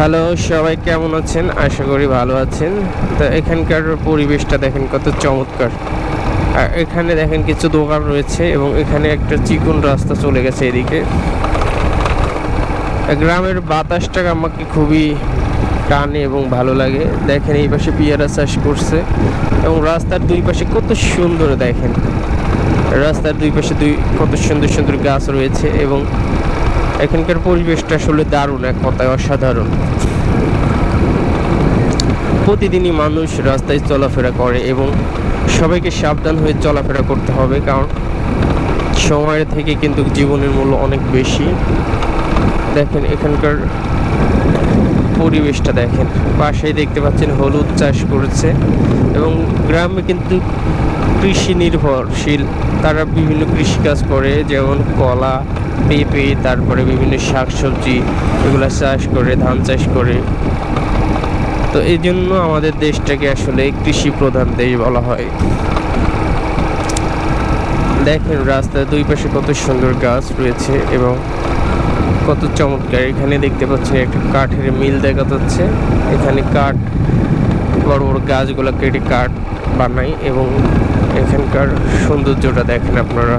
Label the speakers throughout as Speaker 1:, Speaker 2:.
Speaker 1: Hello, সবাই কেমন আছেন? আশা করি ভালো আছেন। তো এখানকার পরিবেশটা দেখেন কত চমৎকার। আর এখানে দেখেন কিছু দোকান রয়েছে এবং এখানে একটা চিকন রাস্তা চলে গেছে এদিকে। গ্রামের বাতাসটা আমাকে খুবই টানে এবং ভালো লাগে। দেখেন এই পাশে পেয়ারা চাষ করছে এবং রাস্তার দুই পাশে কত সুন্দর দেখেন। রাস্তার দুই পাশে কত সুন্দর সুন্দর গাছ রয়েছে এবং এখানকার পরিবেশটা আসলে দারুণ, এক কথায় অসাধারণ। প্রতিদিনই মানুষ রাস্তায় চলাফেরা করে এবং সবাইকে সাবধান হয়ে চলাফেরা করতে হবে, কারণ সময়ের থেকে কিন্তু জীবনের মূল্য অনেক বেশি। দেখেন এখানকার পরিবেশটা দেখেন, পাশেই দেখতে পাচ্ছেন হলুদ চাষ করেছে এবং গ্রামে কিন্তু কৃষি নির্ভরশীল। তারা বিভিন্ন কৃষিকাজ করে, যেমন কলা, পেঁপে, তারপরে বিভিন্ন শাকসবজি এগুলো চাষ করে, ধান চাষ করে। তো এই জন্য আমাদের দেশটাকে আসলে কৃষি প্রধান দেশ বলা হয়। দেখেন রাস্তার দুই পাশে কত সুন্দর গাছ রয়েছে এবং কত চমৎকার। এখানে দেখতে পাচ্ছেন একটা কাঠের মিল দেখা যাচ্ছে। এখানে কাঠ, বড় বড় গাছগুলো কেটে কাঠ বানায় এবং এখানকার সৌন্দর্যটা দেখেন আপনারা।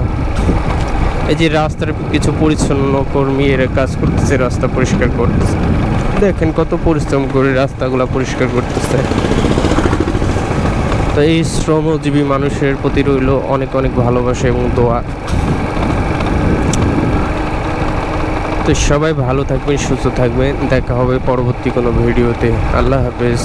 Speaker 1: এই যে রাস্তার কিছু পরিচ্ছন্ন কর্মী এরা কাজ করতেছে, রাস্তা পরিষ্কার করতেছে। দেখেন কত পরিশ্রম করে রাস্তাগুলো পরিষ্কার করতেছে। তো এই শ্রমজীবী মানুষের প্রতি রইল অনেক অনেক ভালোবাসা এবং দোয়া। তো সবাই ভালো থাকবেন, সুস্থ থাকবেন। দেখা হবে পরবর্তী কোনো ভিডিওতে। আল্লাহ হাফেজ।